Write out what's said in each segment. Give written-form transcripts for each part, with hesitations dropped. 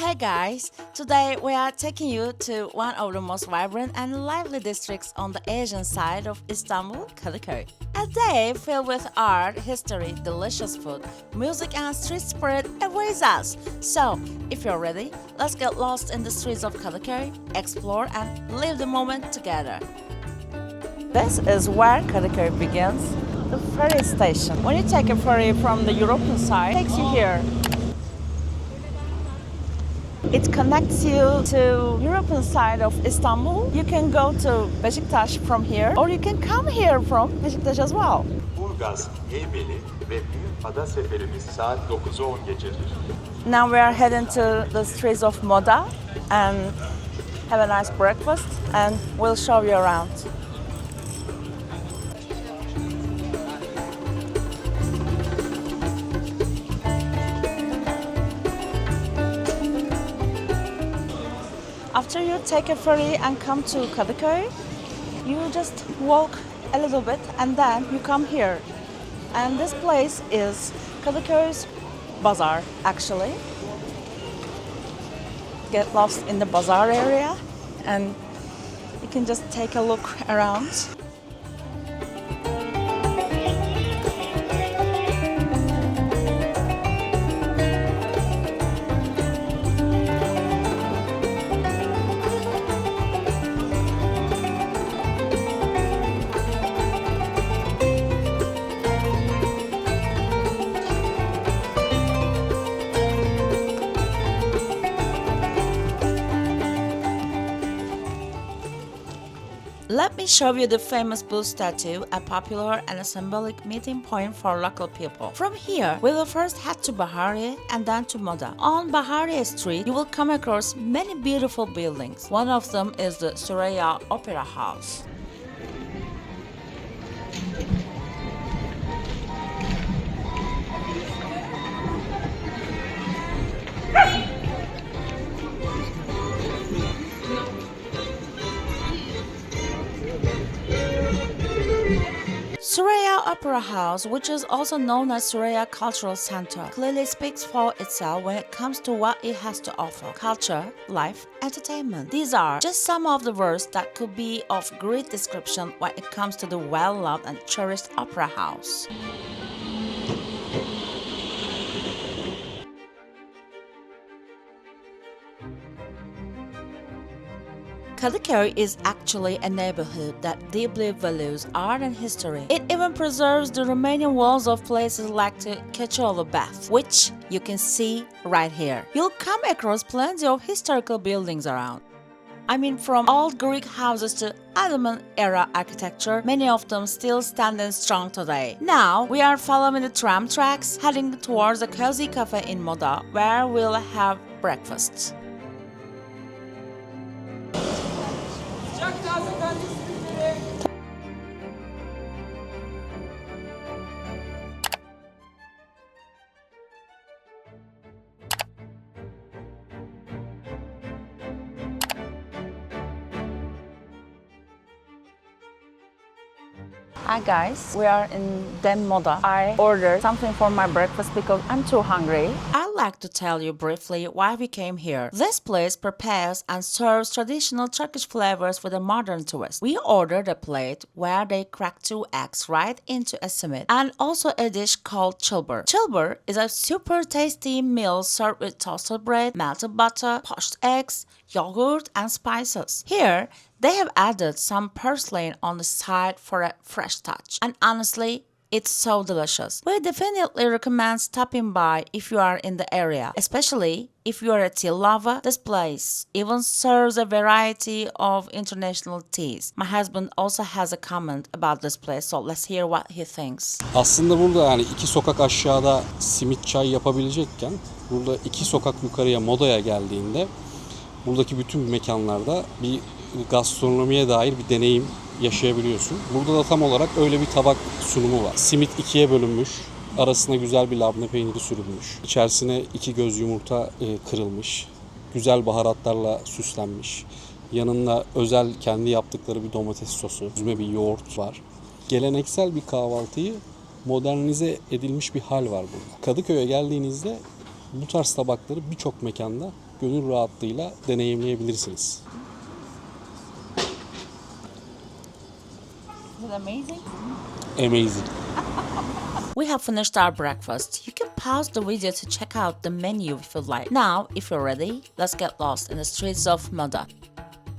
Hey guys, today we are taking you to one of the most vibrant and lively districts on the Asian side of Istanbul, Kadıkoy. A day filled with art, history, delicious food, music and street spirit awaits us. So, if you're ready, let's get lost in the streets of Kadıkoy, explore and live the moment together. This is where Kadıkoy begins, the ferry station. When you take a ferry from the European side, it takes you here. It connects you to European side of Istanbul. You can go to Beşiktaş from here, or you can come here from Beşiktaş as well. Burgaz, Heybeli ve Büyükada seferimiz saat 9'u 10 geçedir. Now we are heading to the streets of Moda and have a nice breakfast, and we'll show you around. After you take a ferry and come to Kadıköy, you just walk a little bit and then you come here. And this place is Kadıköy's bazaar, actually. Get lost in the bazaar area and you can just take a look around. Let me show you the famous Bull statue, a popular and a symbolic meeting point for local people. From here, we will first head to Bahariye and then to Moda. On Bahariye Street, you will come across many beautiful buildings. One of them is the Süreyya Opera House. Süreyya Opera House, which is also known as Süreyya Cultural Center, clearly speaks for itself when it comes to what it has to offer: culture, life, entertainment. These are just some of the words that could be of great description when it comes to the well-loved and cherished opera house. Kadıköy is actually a neighborhood that deeply values art and history. It even preserves the remaining walls of places like the Keçioğlu Bath, which you can see right here. You'll come across plenty of historical buildings around. I mean, from old Greek houses to Ottoman era architecture, many of them still standing strong today. Now, we are following the tram tracks, heading towards a cozy cafe in Moda, where we'll have breakfast. Hi guys, we are in Dem Moda. I ordered something for my breakfast because I'm too hungry. I'd like to tell you briefly why we came here. This place prepares and serves traditional Turkish flavors with a modern twist. We ordered a plate where they crack 2 eggs right into a simit, and also a dish called çılbır. Çılbır is a super tasty meal served with toasted bread, melted butter, poached eggs, yogurt, and spices. Here, they have added some purslane on the side for a fresh touch. And honestly, it's so delicious. We definitely recommend stopping by if you are in the area, especially if you are a tea lover. This place even serves a variety of international teas. My husband also has a comment about this place, so let's hear what he thinks. Aslında burada yani 2 sokak aşağıda simit çay yapabilecekken burada 2 sokak yukarıya Moda'ya geldiğinde buradaki bütün mekanlarda bir gastronomiye dair bir deneyim yaşayabiliyorsun. Burada da tam olarak öyle bir tabak sunumu var. Simit 2'ye bölünmüş, arasına güzel bir labne peyniri sürülmüş. İçerisine 2 göz yumurta kırılmış, güzel baharatlarla süslenmiş. Yanında özel kendi yaptıkları bir domates sosu, üzme bir yoğurt var. Geleneksel bir kahvaltıyı modernize edilmiş bir hal var burada. Kadıköy'e geldiğinizde bu tarz tabakları birçok mekanda gönül rahatlığıyla deneyimleyebilirsiniz. Is it amazing? Amazing. We have finished our breakfast. You can pause the video to check out the menu if you'd like. Now, if you're ready, let's get lost in the streets of Moda.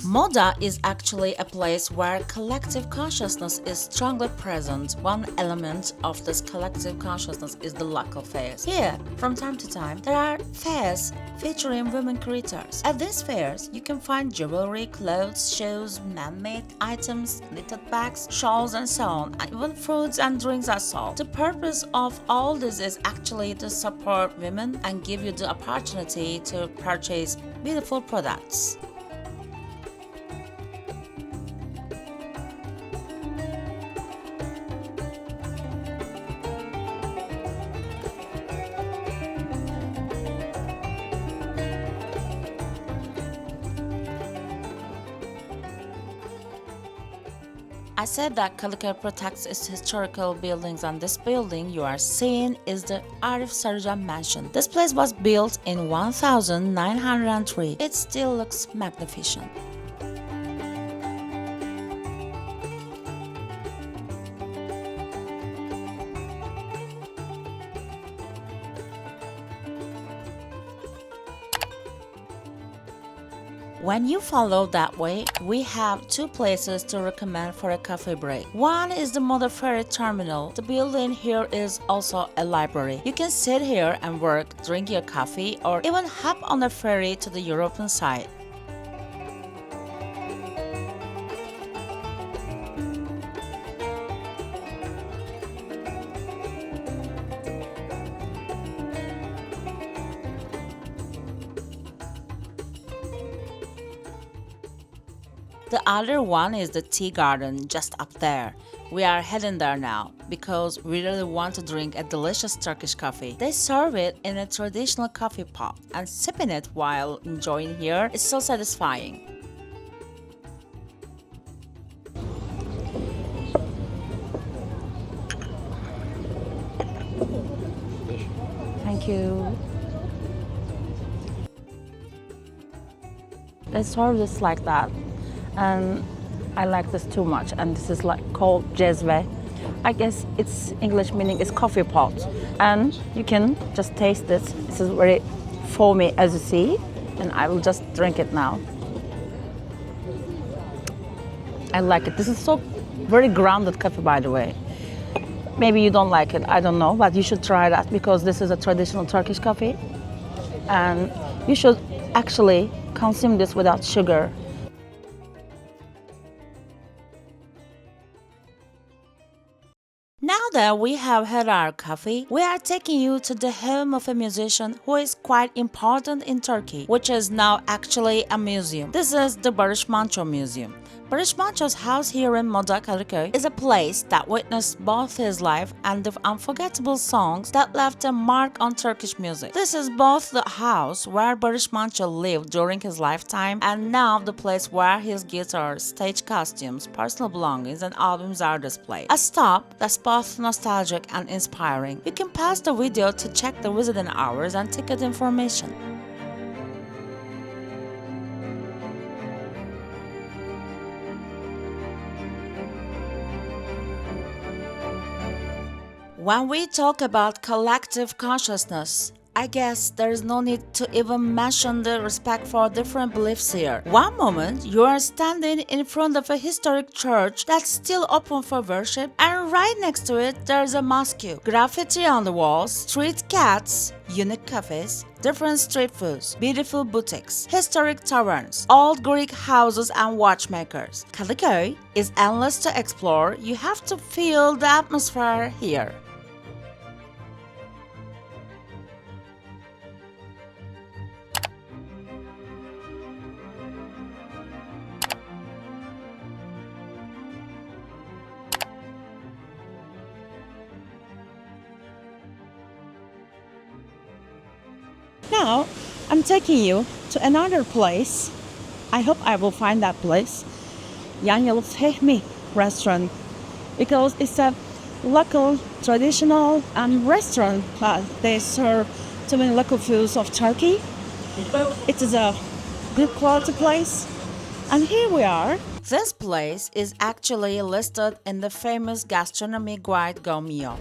Moda is actually a place where collective consciousness is strongly present. One element of this collective consciousness is the local fairs. Here, from time to time, there are fairs featuring women creators. At these fairs, you can find jewelry, clothes, shoes, man-made items, knitted bags, shawls, and so on, and even foods and drinks are sold. The purpose of all this is actually to support women and give you the opportunity to purchase beautiful products. I said that Kadıköy protects its historical buildings, and this building you are seeing is the Arif Sarıcan Mansion. This place was built in 1903. It still looks magnificent. When you follow that way, we have two places to recommend for a coffee break. One is the Moda Ferry terminal. The building here is also a library. You can sit here and work, drink your coffee, or even hop on the ferry to the European side. The other one is the tea garden just up there. We are heading there now because we really want to drink a delicious Turkish coffee. They serve it in a traditional coffee pot, and sipping it while enjoying here is so satisfying. Thank you. They serve this like that. And I like this too much, and this is like called cezve. I guess its English meaning is coffee pot, and you can just taste it. This is very foamy, as you see, and I will just drink it now. I like it. This is so very grounded coffee, by the way. Maybe you don't like it, I don't know, but you should try that because this is a traditional Turkish coffee, and you should actually consume this without sugar. Now that we have had our coffee, we are taking you to the home of a musician who is quite important in Turkey, which is now actually a museum. This is the Barış Manço Museum. Barış Manço's house here in Moda, Kadıköy, is a place that witnessed both his life and the unforgettable songs that left a mark on Turkish music. This is both the house where Barış Manço lived during his lifetime and now the place where his guitar, stage costumes, personal belongings, and albums are displayed. A stop that's both nostalgic and inspiring. You can pause the video to check the visiting hours and ticket information. When we talk about collective consciousness, I guess there is no need to even mention the respect for different beliefs here. One moment, you are standing in front of a historic church that's still open for worship, and right next to it, there's a mosque. Graffiti on the walls, street cats, unique cafes, different street foods, beautiful boutiques, historic taverns, old Greek houses and watchmakers. Kadıköy is endless to explore. You have to feel the atmosphere here. Now, I'm taking you to another place. I hope I will find that place. Yan Yalı Fehmi restaurant. Because it's a local, traditional restaurant. They serve too many local foods of Turkey. It is a good quality place. And here we are. This place is actually listed in the famous gastronomy guide Gomio.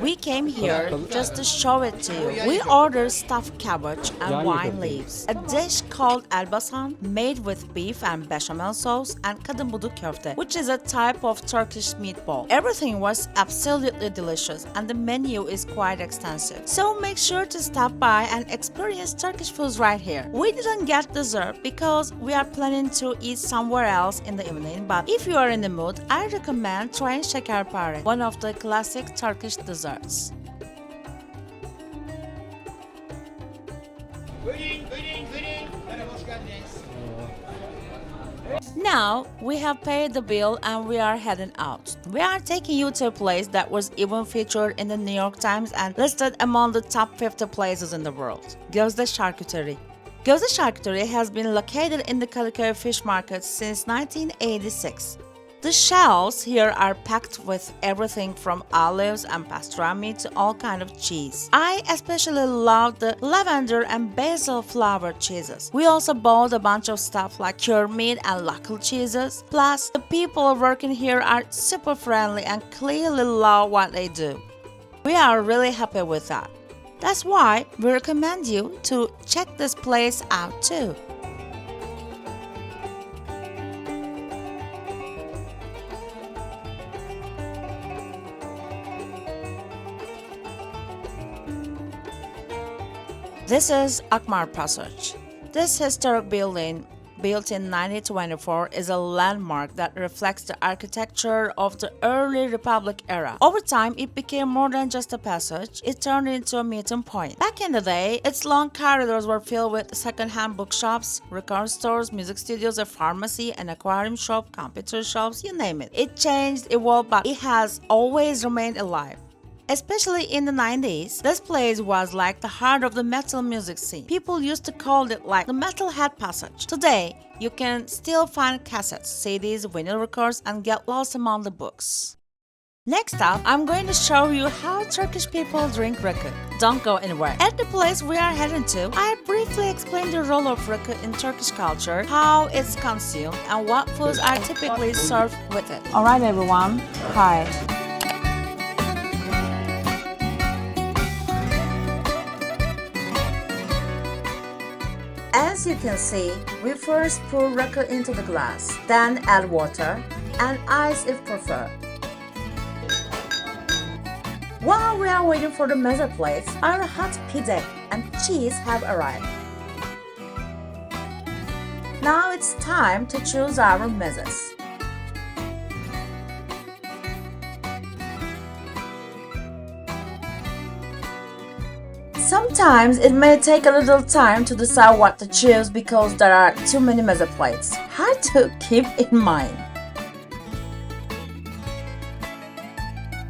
We came here just to show it to you. We ordered stuffed cabbage and wine leaves, a dish called elbasan made with beef and bechamel sauce, and kadınbudu köfte, which is a type of Turkish meatball. Everything was absolutely delicious and the menu is quite extensive. So make sure to stop by and experience Turkish foods right here. We didn't get dessert because we are planning to eat somewhere else in the evening, but if you are in the mood, I recommend trying şekerpare, one of the classic Turkish desserts. Now we have paid the bill and we are heading out. We are taking you to a place that was even featured in the New York Times and listed among the top 50 places in the world. Gözde Charcuterie. Gözde Charcuterie has been located in the Kadıkoy fish market since 1986. The shelves here are packed with everything from olives and pastrami to all kinds of cheese. I especially love the lavender and basil flavored cheeses. We also bought a bunch of stuff like cured meat and local cheeses. Plus, the people working here are super friendly and clearly love what they do. We are really happy with that. That's why we recommend you to check this place out too. This is Akmar Passage. This historic building, built in 1924, is a landmark that reflects the architecture of the early Republic era. Over time, it became more than just a passage, it turned into a meeting point. Back in the day, its long corridors were filled with second-hand bookshops, record stores, music studios, a pharmacy, an aquarium shop, computer shops, you name it. It changed, evolved, but it has always remained alive. Especially in the 90s, this place was like the heart of the metal music scene. People used to call it like the Metalhead Passage. Today, you can still find cassettes, CDs, vinyl records, and get lost among the books. Next up, I'm going to show you how Turkish people drink rakı. Don't go anywhere. At the place we are heading to, I briefly explained the role of rakı in Turkish culture, how it's consumed, and what foods are typically served with it. Alright everyone, hi. As you can see, we first pour rakı into the glass, then add water and ice if preferred. While we are waiting for the meze plates, our hot pide and cheese have arrived. Now it's time to choose our mezes. Sometimes it may take a little time to decide what to choose because there are too many meze plates. Hard to keep in mind.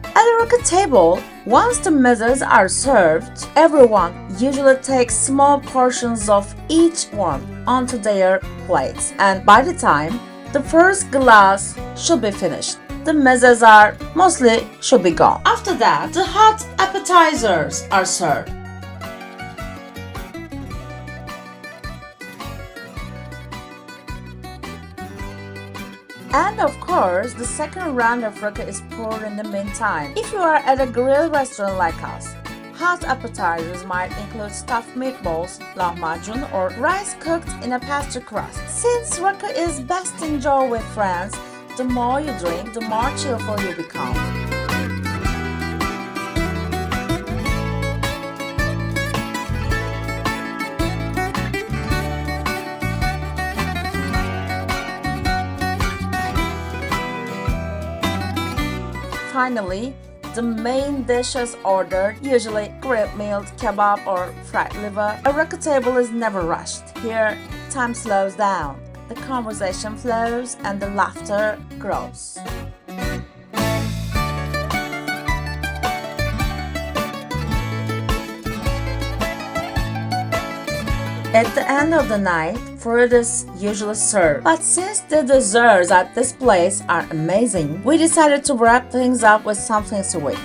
At the rakı table, once the mezes are served, everyone usually takes small portions of each one onto their plates, and by the time the first glass should be finished, the mezes are mostly should be gone. After that, the hot appetizers are served. And of course, the second round of rakı is poured in the meantime. If you are at a grill restaurant like us, hot appetizers might include stuffed meatballs, lahmacun, or rice cooked in a pastry crust. Since rakı is best enjoyed with friends, the more you drink, the more cheerful you become. Finally, the main dishes ordered, usually grilled meat, kebab, or fried liver. A rakı table is never rushed. Here, time slows down, the conversation flows, and the laughter grows. At the end of the night, fruit is usually served. But since the desserts at this place are amazing, we decided to wrap things up with something sweet.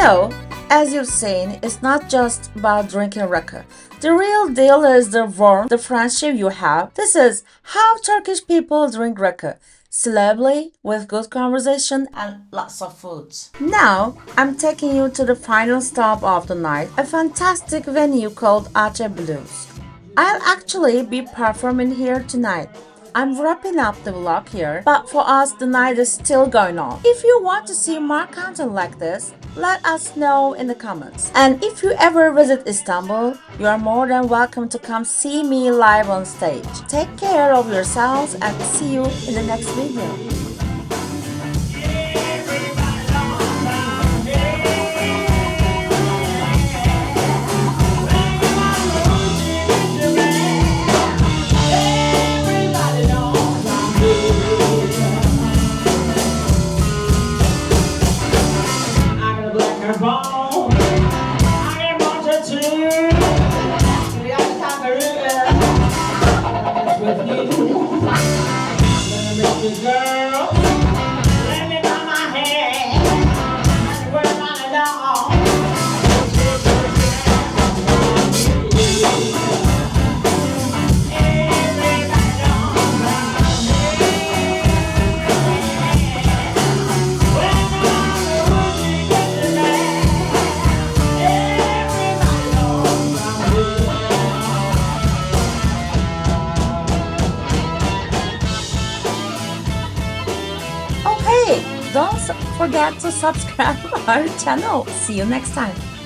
So, as you've seen, it's not just about drinking rakı. The real deal is the warmth, the friendship you have. This is how Turkish people drink rakı. Slowly, with good conversation and lots of food. Now, I'm taking you to the final stop of the night, a fantastic venue called Ace Blues. I'll actually be performing here tonight. I'm wrapping up the vlog here, but for us the night is still going on. If you want to see more content like this, let us know in the comments. And if you ever visit Istanbul, you are more than welcome to come see me live on stage. Take care of yourselves and see you in the next video. Don't forget to subscribe our channel. See you next time.